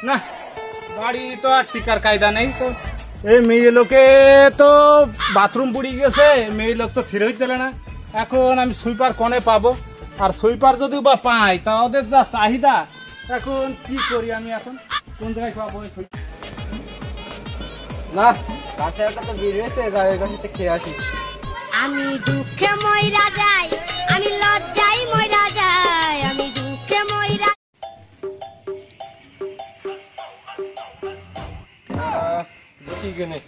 না বাড়ি তো আর টিকার কায়দা নেই তো। এই মেয়ে লোকে তো বাথরুম পুড়ি গেছে, মেয়ে লোক তো থির হইতে না। এখন আমি সুইপার কনে পাবো? আর সুইপার যদি বা পাই তা ওদের যা চাহিদা, এখন কি করি আমি? এখন কোন জায়গায় পাবো? না কাছে একটা তো বের হয়েছে, গায়ের কাছে খেয়ে আসি। আমি দুঃখে মইরা যাই, আমি লজ্জায় মইরা যাই, আমি দুঃখে মইরা। দেখি কেনে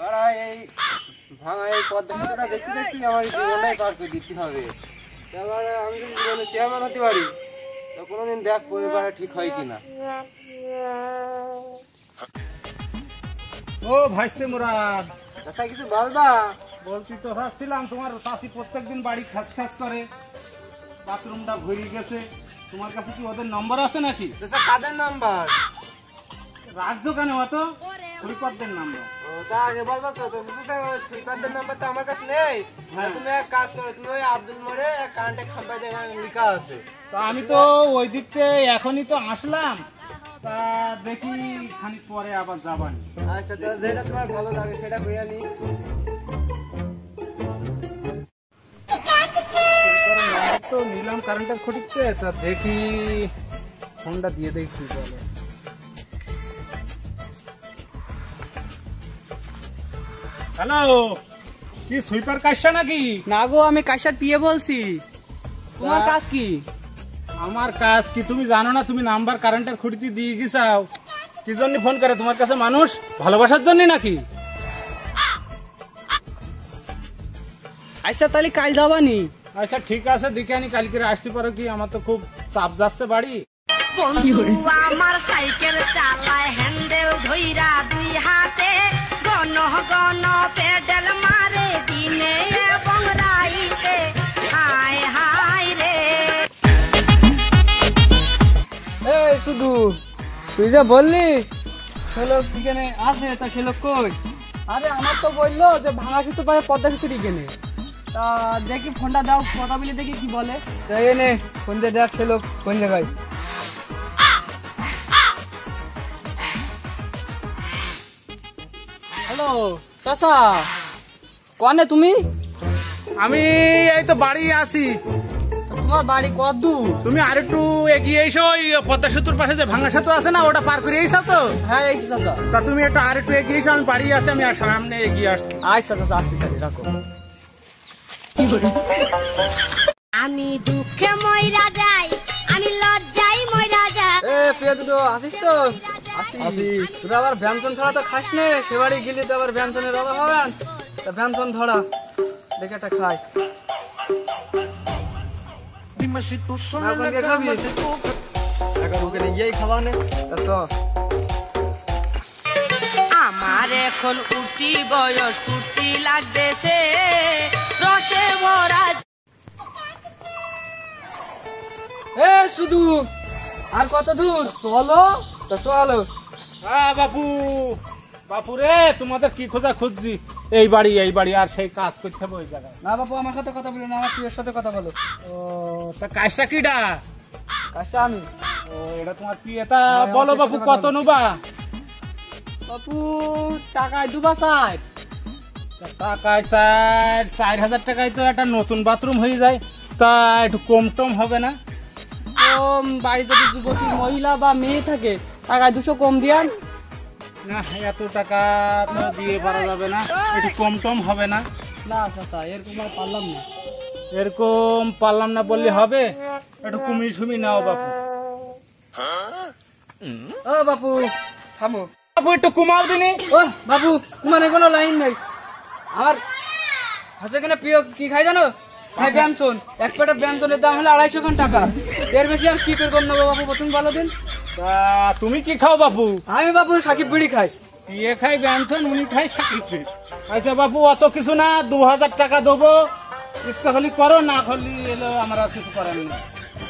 আর এই ভাঙা এই পদ্মাটা দেখতে দেখতে আমার জীবনটাই পার করে দিতে হবে। এবার আমি যদি জীবনে চেয়ারম্যান হতে পারি তো কোনোদিন দেখ পরিবারে ঠিক হয় কিনা। ও ভাইস্তে মুরাদ, আচ্ছা কিছু বলবা? বলছি তো ভাবছিলাম তোমার চাষি প্রত্যেকদিন বাড়ি খাস খাস করে, বাথরুমটা ভরে গেছে। তোমার কাছে কি ওদের নম্বর আছে নাকি? আচ্ছা কাদের নাম্বার রাখছো কেন? অত সুইপারদের নাম্বার। ও তা আগে বলবা তো। সুইপারদের নাম্বার তো আমার কাছে নেই। তুমি এক কাজ করো, তুমি ওই আব্দুল মোড়ে কারেন্টের খাম্পায় লেখা আছে। তা আমি তো ওই দিক থেকে এখনই তো আসলাম, তা দেখি খানিক পরে আবার যাবানি। আচ্ছা তো যেটা তোমার ভালো লাগে সেটা কইয়া নি। তো নিলাম কারেন্টের খুঁটিতে, তা দেখি ফোনটা দিয়ে দেখি কি বলে। হ্যালো, কি সুইপার কাজটা নাকি? না গো, আমি কাশার পিয়ে বলছি। তোমার কাজ কি? আমার কাজ কি তুমি জানো না? তুমি নাম্বার কারেন্টের খুঁটিতে দিয়ে গেছাও, কি জন্য ফোন করে তোমার কাছে মানুষ? ভালোবাসার জন্য নাকি? আচ্ছা তাহলে কাল যাবানি? আচ্ছা ঠিক আছে, দেখে আনি কালকে আসতে পারো কি? আমার তো খুব চাপ যাচ্ছে বাড়ি। বন্ধু আমার সাইকেল চালায় হ্যান্ডেল ধইরা দুই হাতে, গণ গণ পেডেল মারে দিনে এবং রাইতে, হায় হায় রে। এই শুধু তুই যা বললি সে লোক এখানে আছে, তা সে লোক কই? আরে আমার তো বললো যে ভাঙা সুতো পারে পদ্মা সুতো এখানে। তা দেখি ফোনটা দাও, কথা বলে দেখি কি বলে। তাই নে ফোন দিয়ে দেখ সে লোক কোন জায়গায়। হ্যালো চাচা, কনে তুমি? আমি এই তো বাড়ি আসি। তোমার বাড়ি কত দূর? তুমি আর একটু এগিয়ে এসো, ওই পদ্মা সেতুর পাশে যে ভাঙা সেতু আছে না, ওটা পার করে এসো তো। হ্যাঁ এইসি চাচা। তা তুমি একটু আর একটু এগিয়ে এসো, আমি বাড়ি আসি, আমি আর সামনে এগিয়ে আসছি। আচ্ছা চাচা আসছি, তাহলে রাখো। আমি দুঃখে মইরা যাই, আমি লজ্জায় মইরা যাই। এ প্রিয় দুটো আসিস তো? আসি। তোরা আবার ব্যঞ্জন ছাড়া তো খাস নে, সে বাড়ি গেলে তো আবার ব্যঞ্জনের অভাব হবে। তা ব্যঞ্জন ধরা দেখে একটা খাই। খাবি টাকা রুকে গিয়েই খাওয়া নে। আমার এখন উঠতি বয়স, ফুর্তি লাগতেছে রসে ভরা। এ শুধু আর কত দূর? চলো তো চলো। হ্যাঁ বাপু, বাপু রে, তোমাদের কি খোঁজা খুঁজছি? এই বাড়ি আর সেই কাজ করতে হবে ওই জায়গায়। না বাপু, আমার সাথে কথা বলো না, আমার প্রিয়ের সাথে কথা বলো। ও তা কাজটা কিডা? কাজটা আমি। ও এটা তোমার প্রিয়, তা বলো বাপু কত নেবা? বাপু টাকায় দুবা চাই। টাকায় 4,000 টাকায় তো একটা নতুন বাথরুম হয়ে যায়, তা একটু কম টম হবে না? কম বাড়িতে যদি যুবতী মহিলা বা মেয়ে থাকে টাকায় 200 কম দিয়ান। না এত টাকা তো দিয়ে পারা যাবে না, একটু কম টম হবে না? না চাচা, এরকম আর পারলাম না। এরকম পারলাম না বললে হবে? একটু কুমি সুমি নাও বাপু। ও বাপু থামো। বাপু একটু কুমাও দিনি। ও বাবু, মানে কোনো লাইন নাই। আমার হাসে কেন প্রিয় কি খাই জানো? খাই ব্যঞ্জন। এক প্লেটের ব্যঞ্জনের দাম হলো 250 টাকা। এর বেশি আর কি করে নেবো বাবু, প্রথম ভালো দিন। তা তুমি কি খাও বাপু? আমি বাবু সাকিব বিড়ি খাই। ইয়ে খাই ব্যঞ্জন, উনি খাই সাকিব। আচ্ছা বাপু অত কিছু না, 2000 টাকা দেবো, ইচ্ছা হলি করো, না হলি এলো আমার আর কিছু করার নেই।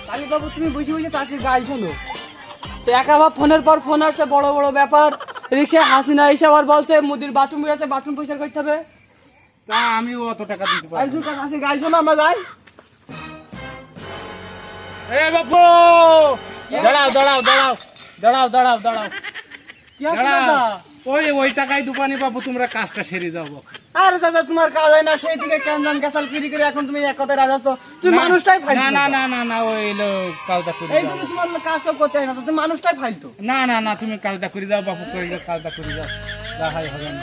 কালী বাবু তুমি বুঝে বুঝে চাকরির গাই শোনো। একা ভাব ফোনের পর ফোন আসছে, বড় বড় ব্যাপার। রিক্সায় হাসিনা এসে আবার বলছে মুদির বাথরুম আছে, বাথরুম পরিষ্কার করতে হবে। তা আমিও অত টাকা দিতে পারি না। কাছে গাই শোনো, আমরা যাই। এ বাপু দাঁড়াও দাঁড়াও দাঁড়াও, দাঁড়াও দাঁড়াও দাঁড়াও কি আছে দাঁড়াও। চাচা? ওই টাকায় দুপানি বাবু তোমরা কাজটা সেরে যাও বাপু। আরে চাচা তোমার কাজ হয় না, সেই থেকে ক্যান্সান ক্যাসাল কিরি করে এখন তুমি এক কথায় রাজা তো তুমি মানুষটাই না ফাইলতো। না না না না ওই কাজটা করে এই যাও। জন্য তোমার কাজ তো করতে হয় না, তো তুমি মানুষটাই ফাইলতো। না না না তুমি কাজটা করে যাও বাপু, করে যাও, কাজটা করে যাও, দেখাই হবে না।